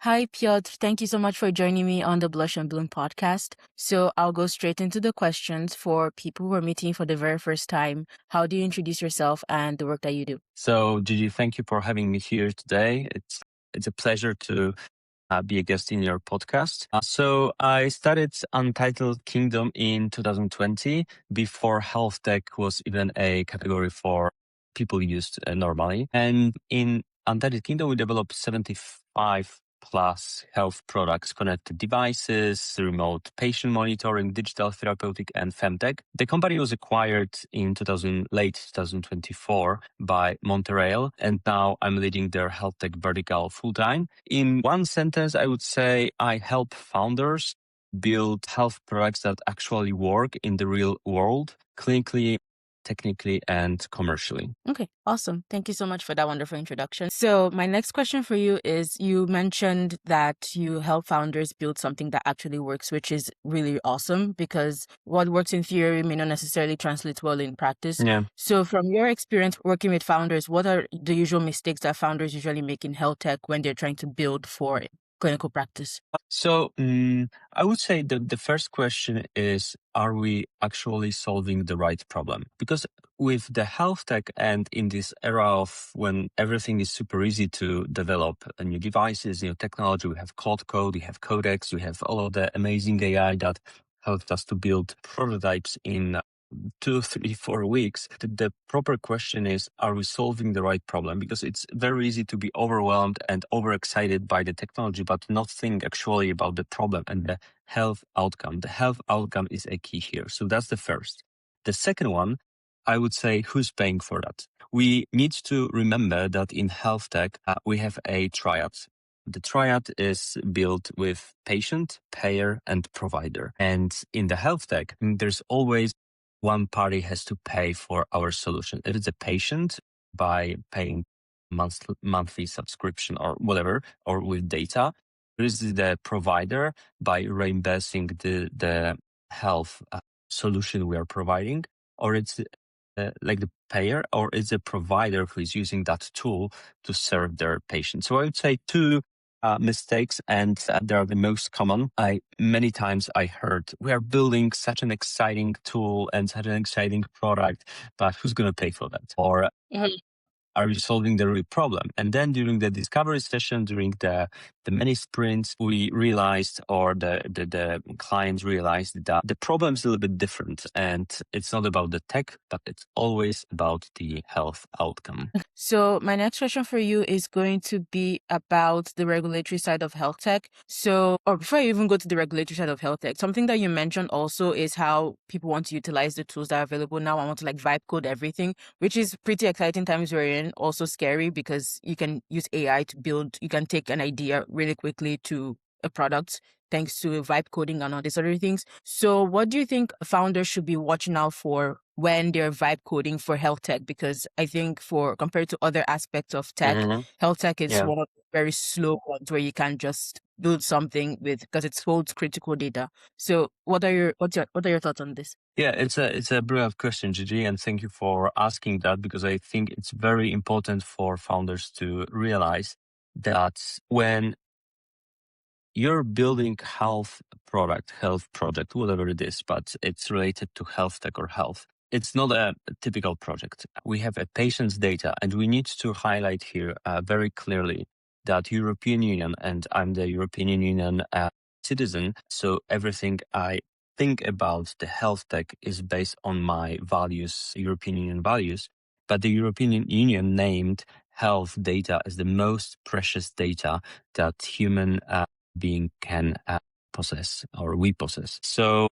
Hi, Piotr. Thank you so much for joining me on the Blush and Bloom podcast. So I'll go straight into the questions for people who are meeting for the very first time. How do you introduce yourself and the work that you do? So, Gigi, thank you for having me here today. It's a pleasure to be a guest in your podcast. So I started Untitled Kingdom in 2020 before health tech was even a category for people used normally. And in Untitled Kingdom, we developed 75 plus health products, connected devices, remote patient monitoring, digital therapeutic, and FemTech. The company was acquired in late 2024 by Monterail, and now I'm leading their health tech vertical full time. In one sentence, I would say I help founders build health products that actually work in the real world, clinically, technically, and commercially. Okay, awesome. Thank you so much for that wonderful introduction. So my next question for you is, you mentioned that you help founders build something that actually works, which is really awesome because what works in theory may not necessarily translate well in practice. Yeah. So from your experience working with founders, what are the usual mistakes that founders usually make in health tech when they're trying to build for clinical practice? So I would say that the first question is, are we actually solving the right problem? Because with the health tech and in this era of when everything is super easy to develop new devices, new technology, we have code, we have codecs, we have all of the amazing AI that helped us to build prototypes in 2, 3, 4 weeks. The proper question is, are we solving the right problem? Because it's very easy to be overwhelmed and overexcited by the technology, but not think actually about the problem and the health outcome. The health outcome is a key here. So that's the first. The second one, I would say, who's paying for that? We need to remember that in health tech, we have a triad. The triad is built with patient, payer, and provider. And in the health tech, there's always one party has to pay for our solution. If it's a patient, by paying monthly subscription or whatever, or with data, there is the provider by reimbursing the health solution we are providing, or it's like the payer, or it's a provider who is using that tool to serve their patient. So I would say two mistakes, and they are the most common. Many times I heard, we are building such an exciting tool and such an exciting product, but who's going to pay for that? Or are you solving the real problem? And then during the discovery session, during the many sprints, we realized, or the clients realized, that the problem is a little bit different. And it's not about the tech, but it's always about the health outcome. So my next question for you is going to be about the regulatory side of health tech. So, or before I even go to the regulatory side of health tech, something that you mentioned also is how people want to utilize the tools that are available now. I want to vibe code everything, which is pretty exciting times we're in. Also scary because you can use AI to build, you can take an idea really quickly to a product thanks to vibe coding and all these other things. So what do you think founders should be watching out for when they're vibe coding for health tech? Because I think compared to other aspects of tech, health tech is one of the very slow ones where you can't just build something because it holds critical data. So what are your thoughts on this? Yeah, it's a brilliant question, Gigi, and thank you for asking that, because I think it's very important for founders to realize that when you're building health project, whatever it is, but it's related to health tech or health. It's not a typical project. We have a patient's data, and we need to highlight here very clearly that European Union, and I'm the European Union citizen, so everything I think about the health tech is based on my values, European Union values. But the European Union named health data as the most precious data that human being can possess, or we possess. So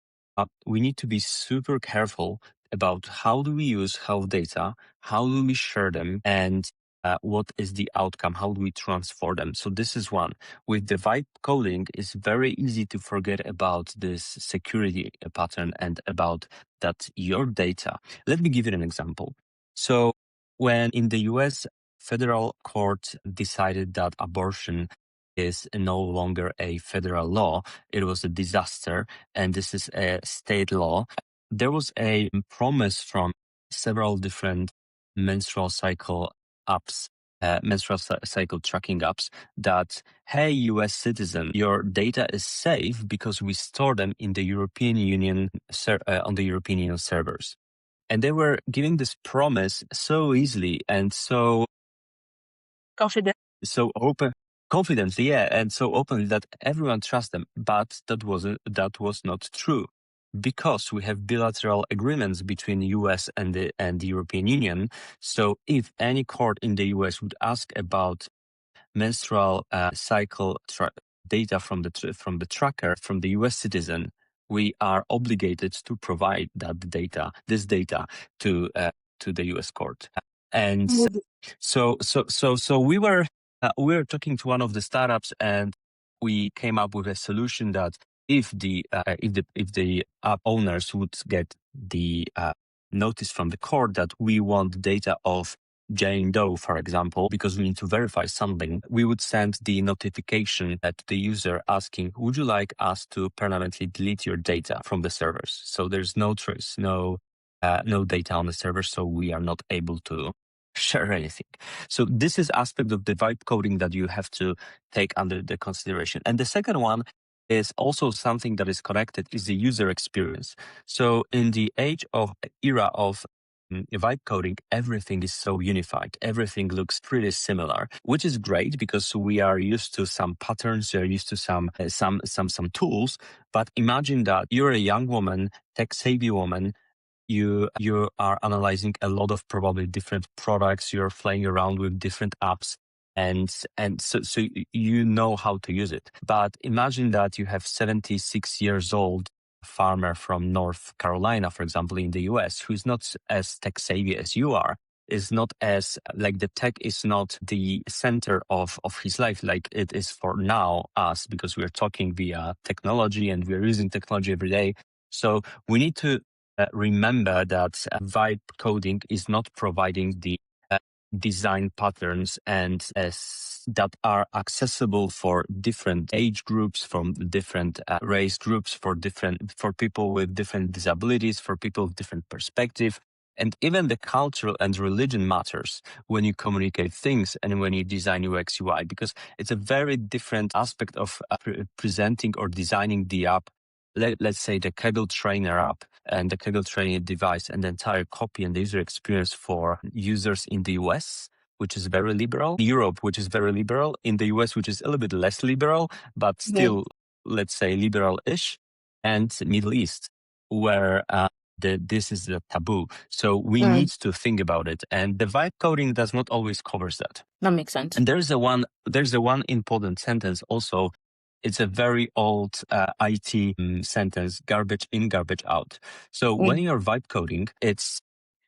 we need to be super careful about how do we use health data, how do we share them, and what is the outcome, how do we transform them. So this is one. With the vibe coding, it's very easy to forget about this security pattern and about that your data. Let me give you an example. So when in the US, federal court decided that abortion is no longer a federal law, it was a disaster, and this is a state law. There was a promise from several different menstrual cycle apps menstrual cycle tracking apps that, hey, US citizen, your data is safe because we store them in the European Union on the European Union servers. And they were giving this promise so easily and so open, confidently, yeah, and so openly that everyone trusts them. But that was not true, because we have bilateral agreements between the US and the European Union. So if any court in the US would ask about menstrual cycle data from the tracker from the US citizen, we are obligated to provide this data to the US court. And so we were talking to one of the startups, and we came up with a solution that if the app owners would get the notice from the court that we want data of Jane Doe, for example, because we need to verify something, we would send the notification to the user asking, would you like us to permanently delete your data from the servers? So there's no trace, no data on the server, so we are not able to share anything. So this is aspect of the vibe coding that you have to take under the consideration. And the second one is also something that is connected, is the user experience. So in the era of vibe coding, everything is so unified. Everything looks pretty similar, which is great because we are used to some patterns, we are used to some tools. But imagine that you're a young woman, tech-savvy woman. You are analyzing a lot of probably different products. You're playing around with different apps, and so you know how to use it. But imagine that you have 76 years old farmer from North Carolina, for example, in the US, who's not as tech savvy as you are, is not as, like, the tech is not the center of his life like it is for now us, because we're talking via technology and we're using technology every day. So we need to remember that vibe coding is not providing the design patterns and that are accessible for different age groups, from different race groups, for people with different disabilities, for people with different perspective. And even the cultural and religion matters when you communicate things and when you design UX UI, because it's a very different aspect of presenting or designing the app. Let's say the Kaggle trainer app and the Kaggle training device and the entire copy and the user experience for users in the US, which is very liberal, Europe, which is very liberal, in the US, which is a little bit less liberal, but still, let's say, liberal-ish, and Middle East, where this is a taboo. So we need to think about it. And the vibe coding does not always covers that. That makes sense. And there's a one important sentence also. It's a very old IT sentence: garbage in, garbage out. So when you're vibe coding,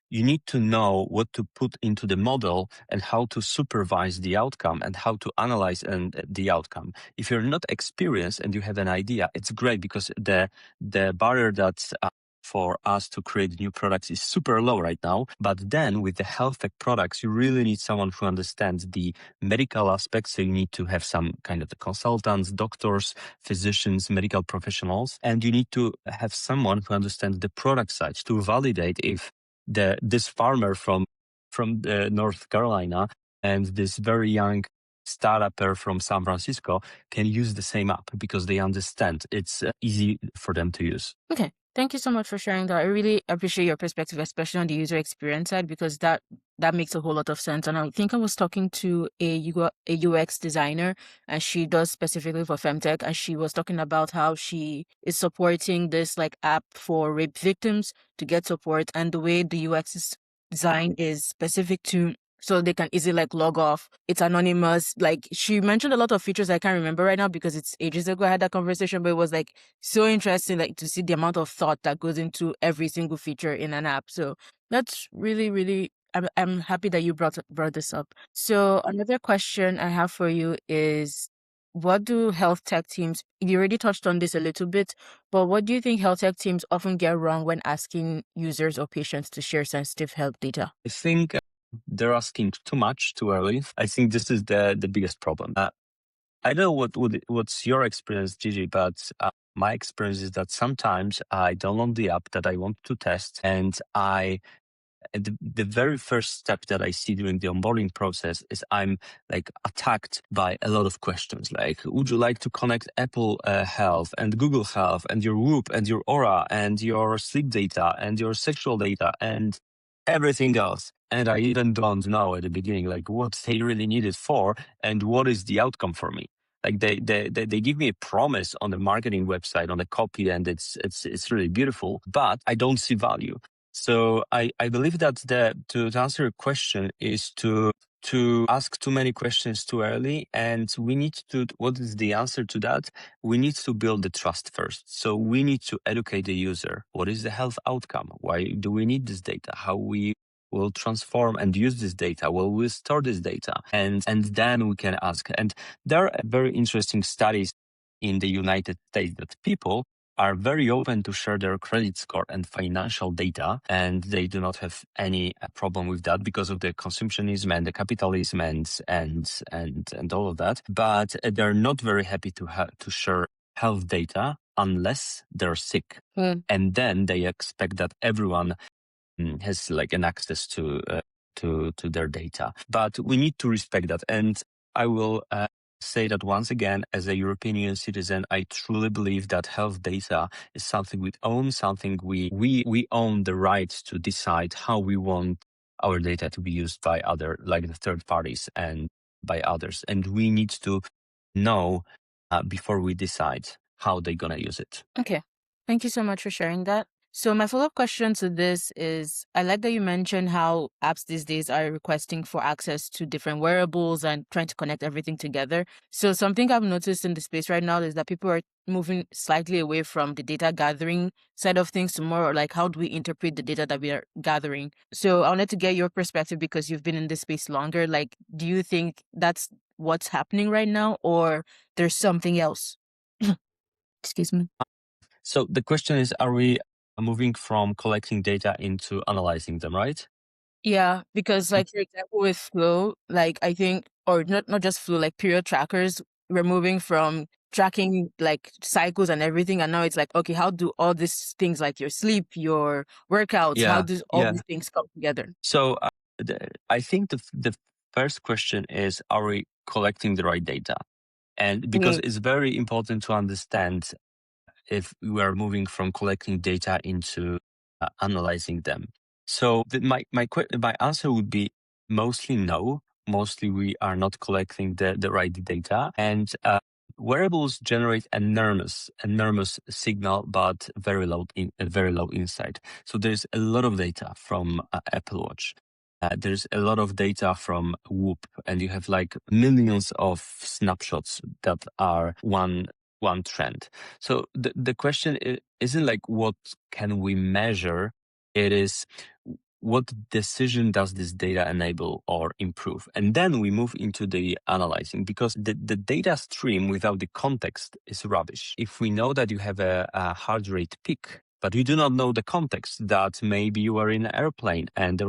you need to know what to put into the model and how to supervise the outcome and how to analyze the outcome. If you're not experienced and you have an idea, it's great, because the barrier that's for us to create new products is super low right now. But then with the health tech products, you really need someone who understands the medical aspects. So you need to have some kind of the consultants, doctors, physicians, medical professionals, and you need to have someone who understands the product side to validate if this farmer from North Carolina and this very young startupper from San Francisco can use the same app, because they understand it's easy for them to use. Okay. Thank you so much for sharing that. I really appreciate your perspective, especially on the user experience side, because that makes a whole lot of sense. And I think I was talking to a UX designer, and she does specifically for FemTech, and she was talking about how she is supporting this like app for rape victims to get support, and the way the UX design is specific to, so they can easily like log off. It's anonymous. Like, she mentioned a lot of features I can't remember right now because it's ages ago I had that conversation, but it was like so interesting, like, to see the amount of thought that goes into every single feature in an app. So that's really, really, I'm happy that you brought this up. So another question I have for you is, what do health tech teams, you already touched on this a little bit, but what do you think health tech teams often get wrong when asking users or patients to share sensitive health data? I think they're asking too much too early. I think this is the biggest problem. I don't know what's your experience, Gigi, but my experience is that sometimes I download the app that I want to test, and I the very first step that I see during the onboarding process is I'm like attacked by a lot of questions like, would you like to connect Apple Health and Google Health and your Whoop and your Aura and your sleep data and your sexual data and everything else? And I even don't know at the beginning, like what they really need it for and what is the outcome for me. Like they give me a promise on the marketing website on the copy, and it's really beautiful, but I don't see value. So I believe that to answer your question is to ask too many questions too early, and we need to. What is the answer to that? We need to build the trust first. So we need to educate the user. What is the health outcome? Why do we need this data? How we will transform and use this data? Will we store this data? And then we can ask. And there are very interesting studies in the United States that people are very open to share their credit score and financial data, and they do not have any problem with that because of the consumptionism and the capitalism and all of that. But they're not very happy to share health data unless they're sick, and then they expect that everyone has like an access to their data. But we need to respect that, and I will say that once again, as a European Union citizen, I truly believe that health data is something we own, something we own the right to decide how we want our data to be used by other, like the third parties and by others, and we need to know before we decide how they're gonna use it. Okay. Thank you so much for sharing that. So my follow-up question to this is, I like that you mentioned how apps these days are requesting for access to different wearables and trying to connect everything together. So something I've noticed in the space right now is that people are moving slightly away from the data gathering side of things to more like, how do we interpret the data that we are gathering? So I wanted to get your perspective because you've been in this space longer. Like, do you think that's what's happening right now, or there's something else? Excuse me. So the question is, are we moving from collecting data into analyzing them, right? Yeah, because like for example with Flow, like I think, or not just Flow, like period trackers, we're moving from tracking like cycles and everything, and now it's like, okay, how do all these things like your sleep, your workouts, how Yeah, does all yeah. these things come together? So I think the first question is, are we collecting the right data? And because Mm, it's very important to understand if we are moving from collecting data into analyzing them. So my answer would be mostly no. Mostly we are not collecting the right data, and wearables generate enormous signal, but very low insight. So there's a lot of data from Apple Watch. There's a lot of data from Whoop, and you have like millions of snapshots that are one trend. So the question isn't like what can we measure, it is what decision does this data enable or improve? And then we move into the analyzing, because the data stream without the context is rubbish. If we know that you have a heart rate peak, but you do not know the context, that maybe you were in an airplane and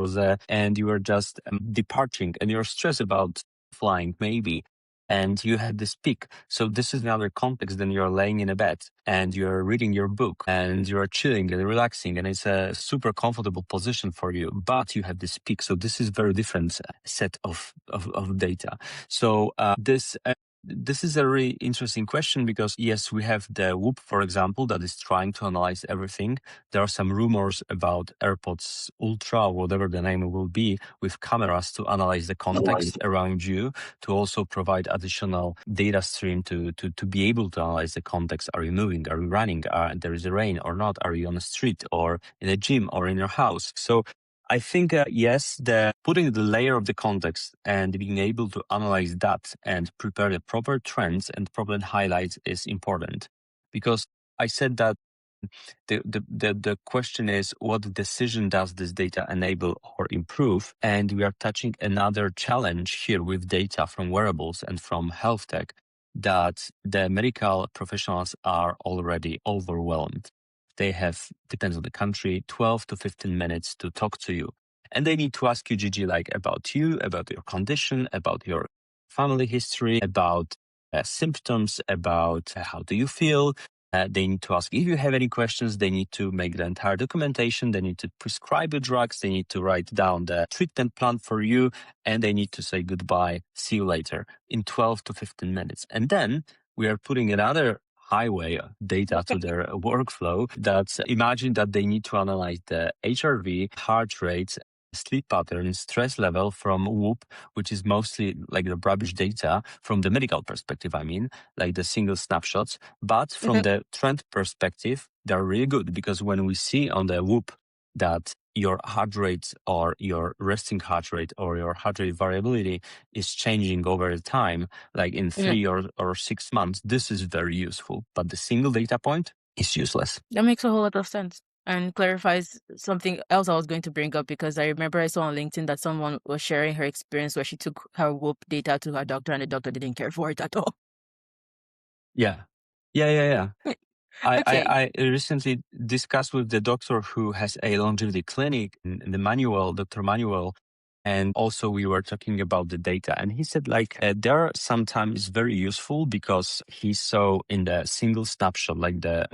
and you were just departing and you're stressed about flying maybe, and you had this peak. So this is another context than you're laying in a bed and you're reading your book and you're chilling and relaxing, and it's a super comfortable position for you, but you have this peak. So this is very different set of data. So this is a really interesting question, because yes, we have the Whoop, for example, that is trying to analyze everything. There are some rumors about AirPods Ultra, or whatever the name will be, with cameras to analyze the context around you, to also provide additional data stream to be able to analyze the context. Are you moving? Are you running? There is a rain or not? Are you on the street or in a gym or in your house? So I think, yes, the putting the layer of the context and being able to analyze that and prepare the proper trends and problem highlights is important. Because I said that the question is, what decision does this data enable or improve? And we are touching another challenge here with data from wearables and from health tech, that the medical professionals are already overwhelmed. They have, depends on the country, 12 to 15 minutes to talk to you. And they need to ask you, Gigi, like about you, about your condition, about your family history, about symptoms, about how do you feel, They need to ask if you have any questions. They need to make the entire documentation. They need to prescribe the drugs. They need to write down the treatment plan for you. And they need to say goodbye, see you later in 12 to 15 minutes. And then we are putting another highway data to their workflow. That imagine that they need to analyze the HRV, heart rate, sleep pattern, stress level from Whoop, which is mostly like the rubbish data from the medical perspective, I mean, like the single snapshots. But from the trend perspective, they're really good because when we see on the Whoop that your heart rate or your resting heart rate or your heart rate variability is changing over time, like in 3 or 6 months, this is very useful. But the single data point is useless. That makes a whole lot of sense and clarifies something else I was going to bring up, because I remember I saw on LinkedIn that someone was sharing her experience where she took her Whoop data to her doctor and the doctor didn't care for it at all. Yeah. Okay. I recently discussed with the doctor who has a longevity clinic in the manual, Dr. Manuel, and also we were talking about the data. And he said like there are sometimes very useful because he saw in the single snapshot, like the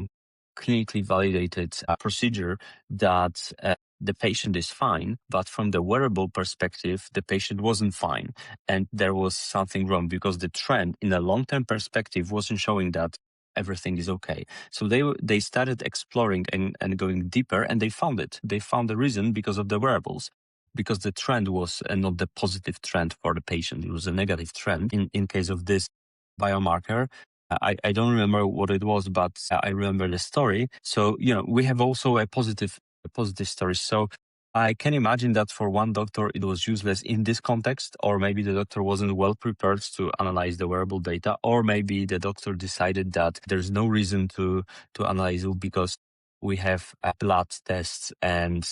clinically validated procedure that the patient is fine, but from the wearable perspective, the patient wasn't fine. And there was something wrong because the trend in a long-term perspective wasn't showing that everything is okay. So they started exploring and going deeper, and they found it. They found the reason because of the wearables, because the trend was not the positive trend for the patient. It was a negative trend in case of this biomarker. I don't remember what it was, but I remember the story. So, we have also a positive story. So I can imagine that for one doctor, it was useless in this context, or maybe the doctor wasn't well prepared to analyze the wearable data, or maybe the doctor decided that there's no reason to analyze it because we have blood tests and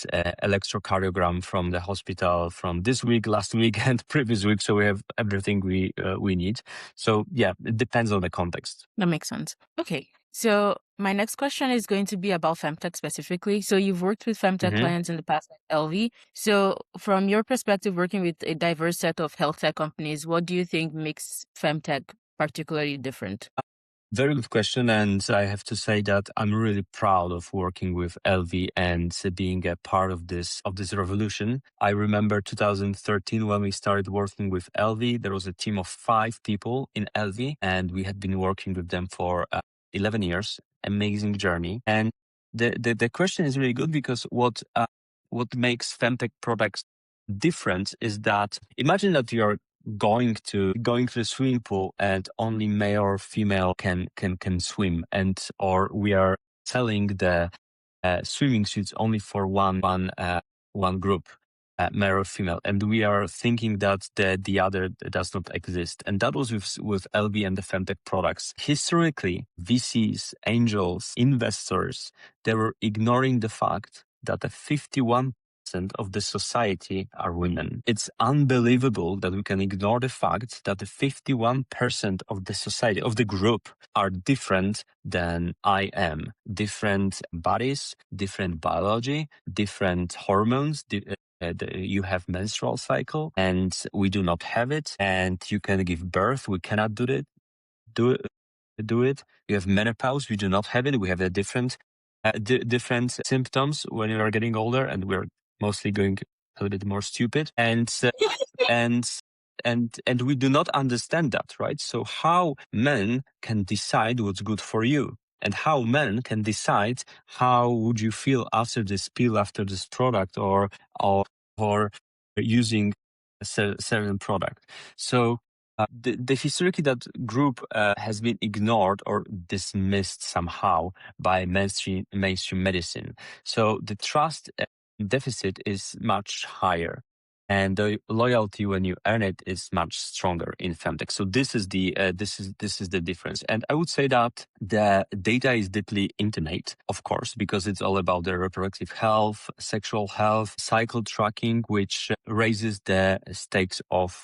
electrocardiogram from the hospital from this week, last week, and previous week. So we have everything we need. So yeah, it depends on the context. That makes sense. Okay. So my next question is going to be about FemTech specifically. So you've worked with FemTech clients in the past, like LV. So from your perspective, working with a diverse set of health tech companies, what do you think makes FemTech particularly different? Very good question. And I have to say that I'm really proud of working with LV and being a part of this revolution. I remember 2013 when we started working with LV, there was a team of 5 people in LV, and we had been working with them for 11 years. Amazing journey. And the question is really good because what makes FemTech products different is that imagine that you're going to the swimming pool and only male or female can swim, and or we are selling the swimming suits only for one group, male or female, and we are thinking that the other does not exist. And that was with LV and the FemTech products. Historically, VCs, angels, investors, they were ignoring the fact that the 51% of the society are women. It's unbelievable that we can ignore the fact that the 51% of the society, of the group, are different than I am. Different bodies, different biology, different hormones. You have menstrual cycle and we do not have it, and you can give birth. We cannot do it. You have menopause. We do not have it. We have a different symptoms when you are getting older, and we're mostly going a little bit more stupid, and we do not understand that, right? So how men can decide what's good for you, and how men can decide how would you feel after this pill, after this product, or using a certain product. So the historically that group has been ignored or dismissed somehow by mainstream medicine. So the trust deficit is much higher, and the loyalty when you earn it is much stronger in FemTech. So this is the difference. And I would say that the data is deeply intimate, of course, because it's all about the reproductive health, sexual health, cycle tracking, which raises the stakes on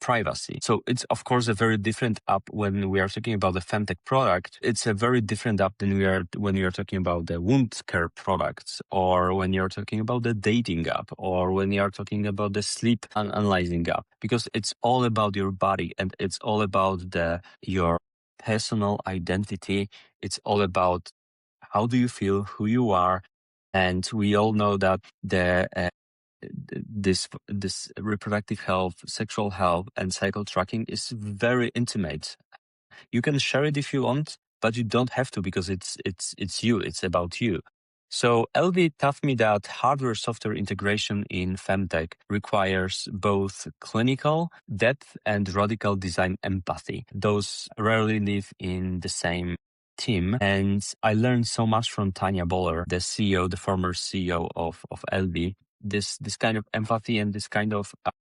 privacy. So it's of course a very different app when we are talking about the FemTech product. It's a very different app than when we are talking about the wound care products, or when you're talking about the dating app, or when you are talking about the sleep analyzing app, because it's all about your body and it's all about your personal identity. It's all about how do you feel, who you are. And we all know that this reproductive health, sexual health, and cycle tracking is very intimate. You can share it if you want, but you don't have to because it's you. It's about you. So LV taught me that hardware software integration in FemTech requires both clinical depth and radical design empathy. Those rarely live in the same team. And I learned so much from Tanya Boller, the CEO, the former CEO of LV, this kind of empathy and this kind of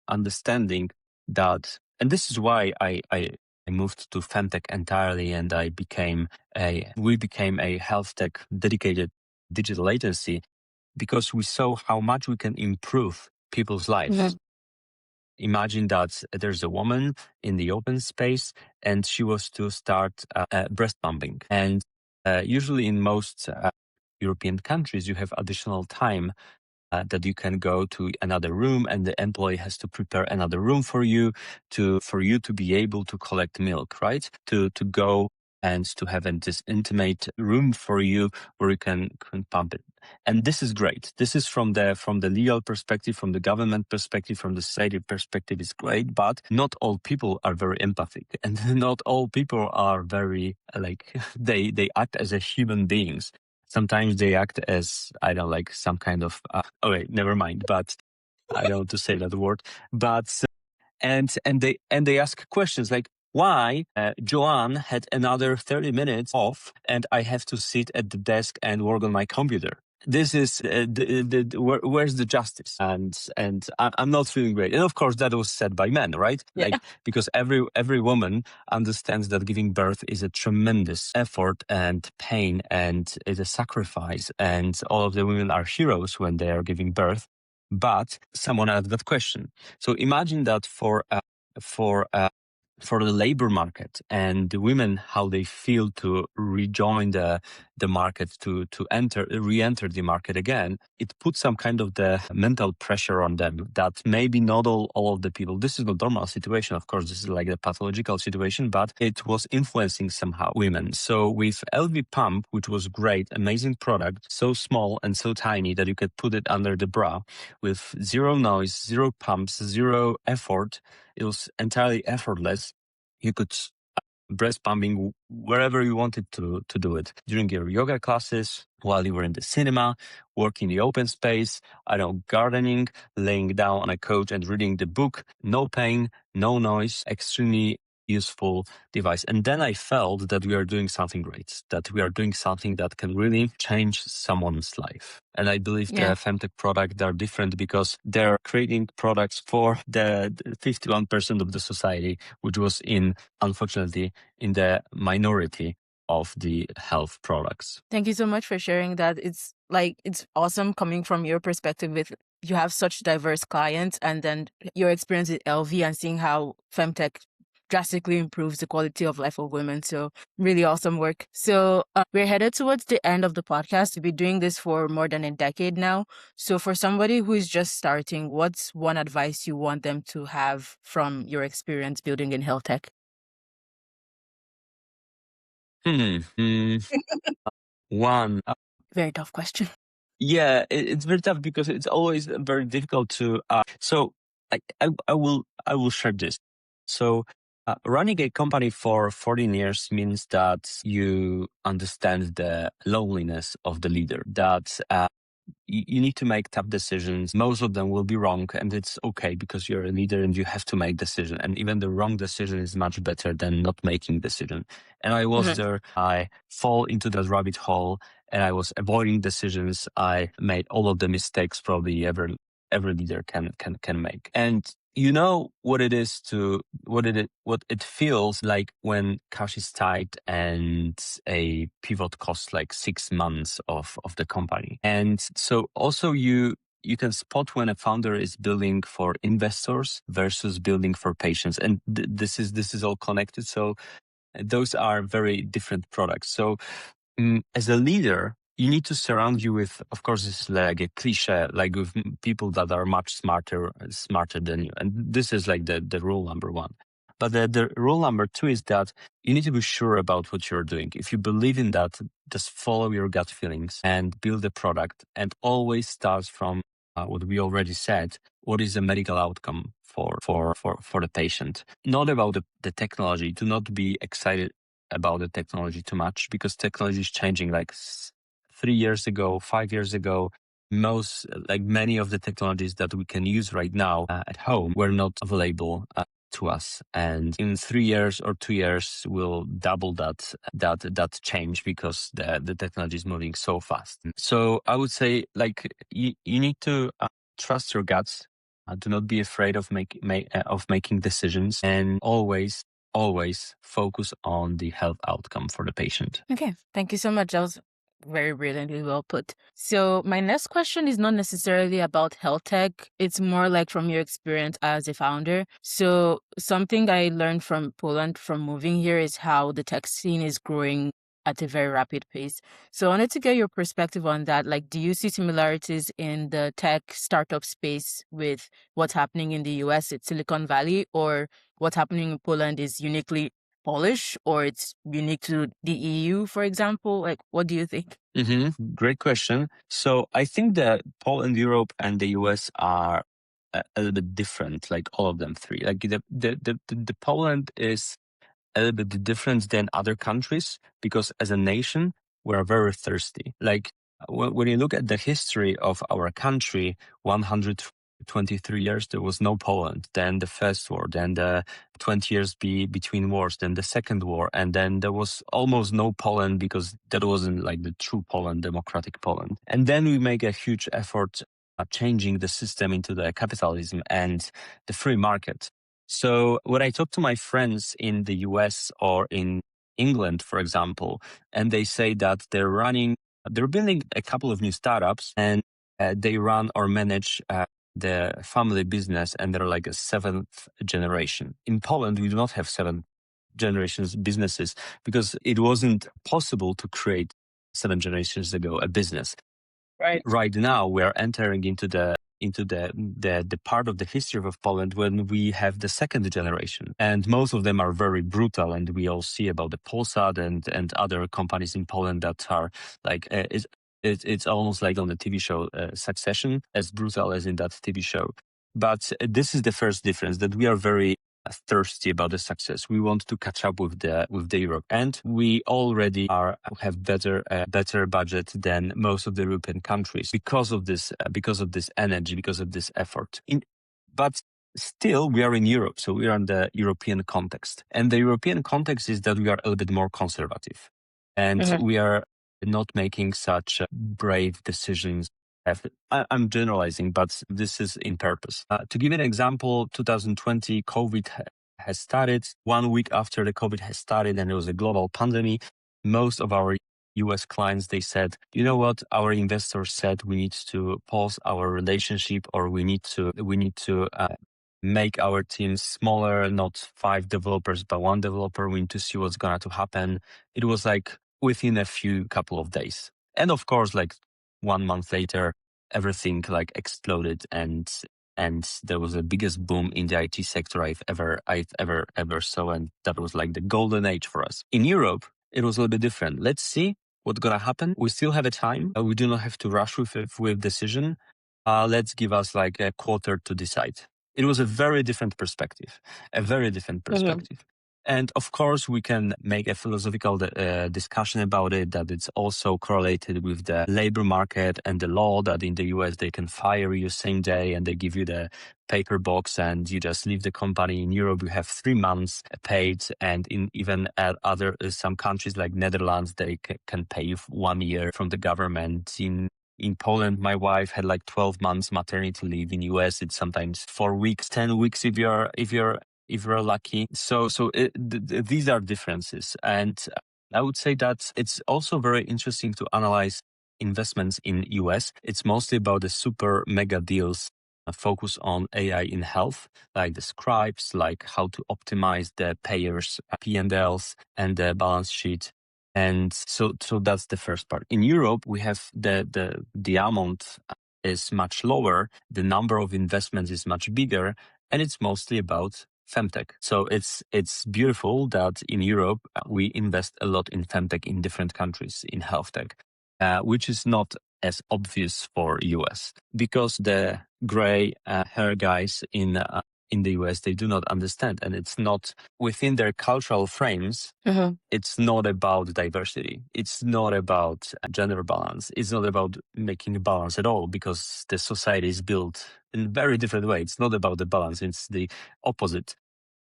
understanding that, and this is why I moved to FemTech entirely, and we became a health tech dedicated digital agency because we saw how much we can improve people's lives. Imagine that there's a woman in the open space and she was to start breast pumping. And usually in most European countries, you have additional time that you can go to another room and the employee has to prepare another room for you to be able to collect milk, right? To go and to have this intimate room for you where you can pump it. And this is great. This is from the legal perspective, from the government perspective, from the society perspective, is great. But not all people are very empathic, and not all people are very they act as a human beings. Sometimes they act as, I don't like some kind of, okay, never mind, but I don't want to say that word, but, and they ask questions like, why Joanne had another 30 minutes off and I have to sit at the desk and work on my computer. This is where's the justice? And I'm not feeling great. And of course, that was said by men, right? Yeah. Like, because every woman understands that giving birth is a tremendous effort and pain, and it's a sacrifice. And all of the women are heroes when they are giving birth. But someone asked that question. So imagine that for the labor market and the women, how they feel to rejoin the market, to re-enter the market again, it puts some kind of the mental pressure on them that maybe not all of the people, this is not normal situation, of course, this is like a pathological situation, but it was influencing somehow women. So with LV Pump, which was great, amazing product, so small and so tiny that you could put it under the bra with zero noise, zero pumps, zero effort, it was entirely effortless. You could breast pumping wherever you wanted to do it, during your yoga classes, while you were in the cinema, working in the open space, I don't know, gardening, laying down on a couch and reading the book. No pain, no noise, extremely useful device. And then I felt that we are doing something great, that we are doing something that can really change someone's life. And I believe the FemTech products are different because they're creating products for the 51% of the society, which was unfortunately, in the minority of the health products. Thank you so much for sharing that. It's awesome coming from your perspective with you have such diverse clients and then your experience with LV and seeing how FemTech drastically improves the quality of life of women. So really awesome work. So we're headed towards the end of the podcast. We've been doing this for more than a decade now. So for somebody who is just starting, what's one advice you want them to have from your experience building in health tech? One. Very tough question. Yeah, it's very tough because it's always very difficult to. So I will share this. So running a company for 14 years means that you understand the loneliness of the leader. That you need to make tough decisions. Most of them will be wrong, and it's okay because you're a leader and you have to make decision. And even the wrong decision is much better than not making decision. And I was there. I fall into that rabbit hole, and I was avoiding decisions. I made all of the mistakes probably every leader can make. And you know what it is what it feels like when cash is tight and a pivot costs like 6 months of the company. And so also you can spot when a founder is building for investors versus building for patients. And this is all connected. So those are very different products. So as a leader, you need to surround you with, of course, it's like a cliche, like with people that are much smarter than you. And this is like the rule number one. But the rule number 2 is that you need to be sure about what you're doing. If you believe in that, just follow your gut feelings and build a product, and always start from what we already said. What is the medical outcome for the patient? Not about the technology. Do not be excited about the technology too much, because technology is changing. Like 3 years ago, 5 years ago, many of the technologies that we can use right now at home were not available to us, and in 3 years or 2 years we'll double that change, because the technology is moving so fast. So I would say, like, you need to trust your guts. Do not be afraid of making decisions, and always focus on the health outcome for the patient. Okay, thank you so much. That was very brilliantly well put. So my next question is not necessarily about health tech. It's more like from your experience as a founder. So something I learned from Poland from moving here is how the tech scene is growing at a very rapid pace. So I wanted to get your perspective on that. Like, do you see similarities in the tech startup space with what's happening in the US at Silicon Valley, or what's happening in Poland is uniquely Polish, or it's unique to the EU, for example? Like, what do you think? Great question. So I think that Poland, Europe, and the US are a little bit different, like all of them three. Like the Poland is a little bit different than other countries, because as a nation, we're very thirsty. Like when you look at the history of our country, 123 years, there was no Poland. Then the First War, then the 20 years between wars, then the Second War, and then there was almost no Poland, because that wasn't like the true Poland, democratic Poland. And then we make a huge effort changing the system into the capitalism and the free market. So when I talk to my friends in the US or in England, for example, and they say that they're building a couple of new startups, and they run or manage the family business, and they're like a 7th generation. In Poland, we do not have 7 generations businesses, because it wasn't possible to create 7 generations ago a business. Right now, we are entering into the part of the history of Poland when we have the 2nd generation, and most of them are very brutal. And we all see about the Polsat and other companies in Poland that are like it's almost like on the TV show Succession, as brutal as in that TV show. But this is the first difference, that we are very thirsty about the success. We want to catch up with the Europe, and we already have better budget than most of the European countries because of this energy, because of this effort. But still, we are in Europe, so we are in the European context, and the European context is that we are a little bit more conservative, and we are not making such brave decisions. I'm generalizing, but this is in purpose. To give an example, 2020, COVID has started. 1 week after the COVID has started, and it was a global pandemic, most of our US clients, they said, you know what, our investors said we need to pause our relationship, or we need to make our team smaller, not 5 developers, but 1 developer. We need to see what's going to happen. It was like within a couple of days. And of course, like 1 month later, everything like exploded, and there was the biggest boom in the IT sector I've ever saw, and that was like the golden age for us. In Europe, it was a little bit different. Let's see what's gonna happen. We still have a time. We do not have to rush with decision. Let's give us like a quarter to decide. It was a very different perspective. And of course, we can make a philosophical discussion about it, that it's also correlated with the labor market and the law, that in the US, they can fire you same day and they give you the paper box and you just leave the company. In Europe, you have 3 months paid. And in even at some countries like Netherlands, they can pay you 1 year from the government. In Poland, my wife had like 12 months maternity leave. In US, it's sometimes 4 weeks, 10 weeks if you're lucky. So these are differences. And I would say that it's also very interesting to analyze investments in US. It's mostly about the super mega deals focus on AI in health, like the scribes, like how to optimize the payers' P&Ls and the balance sheet. And so that's the first part. In Europe, we have the amount is much lower. The number of investments is much bigger. And it's mostly about FemTech. So it's beautiful that in Europe we invest a lot in FemTech in different countries in HealthTech, which is not as obvious for US because the gray hair guys in the US, they do not understand, and it's not within their cultural frames. It's not about diversity. It's not about gender balance. It's not about making a balance at all because the society is built in a very different way. It's not about the balance. It's the opposite.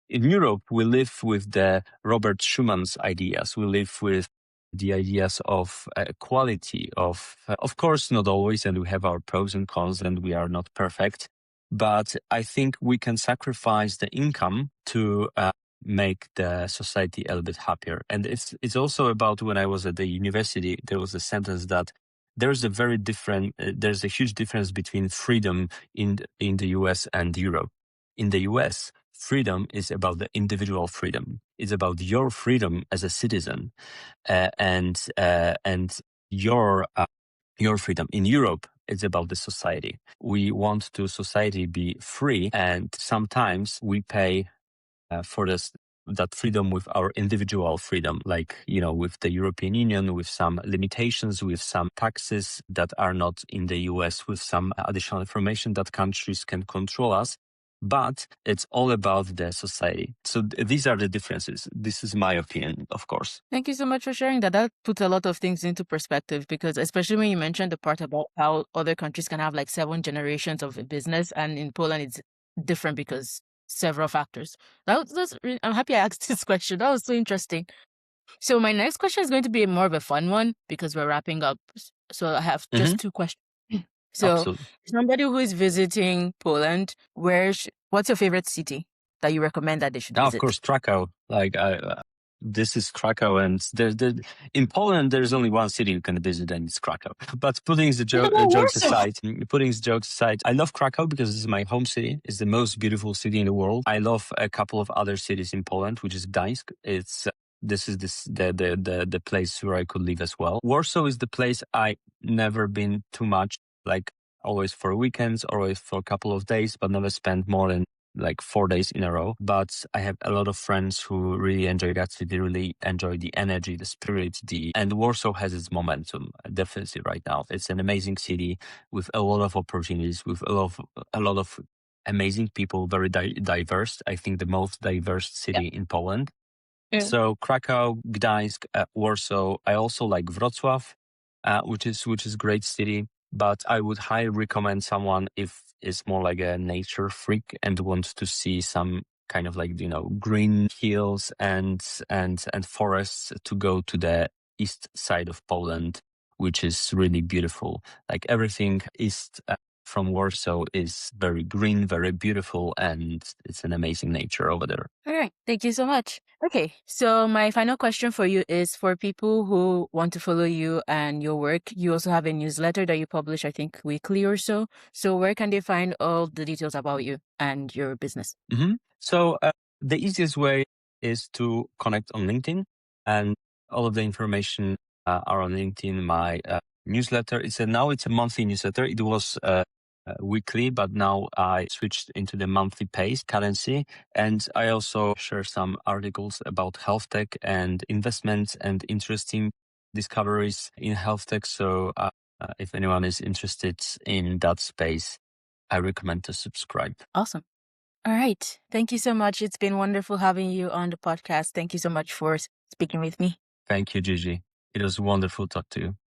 In Europe, we live with the Robert Schumann's ideas. We live with the ideas of equality, of course, not always, and we have our pros and cons, and we are not perfect. But I think we can sacrifice the income to make the society a little bit happier. And it's also about when I was at the university, there was a sentence that there's a huge difference between freedom in the US and Europe. In the US, freedom is about the individual freedom. It's about your freedom as a citizen, and your freedom. In Europe, it's about the society. We want to society be free, and sometimes we pay for that freedom with our individual freedom, like, with the European Union, with some limitations, with some taxes that are not in the US, with some additional information that countries can control us. But it's all about the society. So these are the differences. This is my opinion, of course. Thank you so much for sharing that. That puts a lot of things into perspective because especially when you mentioned the part about how other countries can have like 7 generations of a business, and in Poland it's different because several factors. I'm happy I asked this question. That was so interesting. So my next question is going to be more of a fun one because we're wrapping up. So I have just 2 questions. So Absolutely. somebody who is visiting Poland, what's your favorite city that you recommend that they should Now, visit? of course, Krakow. This is Krakow, and in Poland, there's only one city you can visit, and it's Krakow. But putting the jokes aside, I love Krakow because this is my home city. It's the most beautiful city in the world. I love a couple of other cities in Poland, which is Gdańsk. It's the place where I could live as well. Warsaw is the place I never been too much, like always for weekends, always for a couple of days, but never spent more than like 4 days in a row. But I have a lot of friends who really enjoy that city, really enjoy the energy, the spirit, and Warsaw has its momentum, definitely right now. It's an amazing city with a lot of opportunities, with a lot of amazing people, very diverse. I think the most diverse city in Poland. Yeah. So Krakow, Gdańsk, Warsaw. I also like Wrocław, which is great city. But I would highly recommend someone if is more like a nature freak and wants to see some kind of like green hills and forests, to go to the east side of Poland, which is really beautiful. Like everything east from Warsaw is very green, very beautiful, and it's an amazing nature over there. All right. Thank you so much. Okay. So my final question for you is for people who want to follow you and your work. You also have a newsletter that you publish, I think, weekly or so. So where can they find all the details about you and your business? So the easiest way is to connect on LinkedIn, and all of the information are on LinkedIn. My newsletter, now it's a monthly newsletter. It was weekly, but now I switched into the monthly pace currency. And I also share some articles about health tech and investments and interesting discoveries in health tech. So if anyone is interested in that space, I recommend to subscribe. Awesome. All right. Thank you so much. It's been wonderful having you on the podcast. Thank you so much for speaking with me. Thank you, Gigi. It was wonderful to talk to you.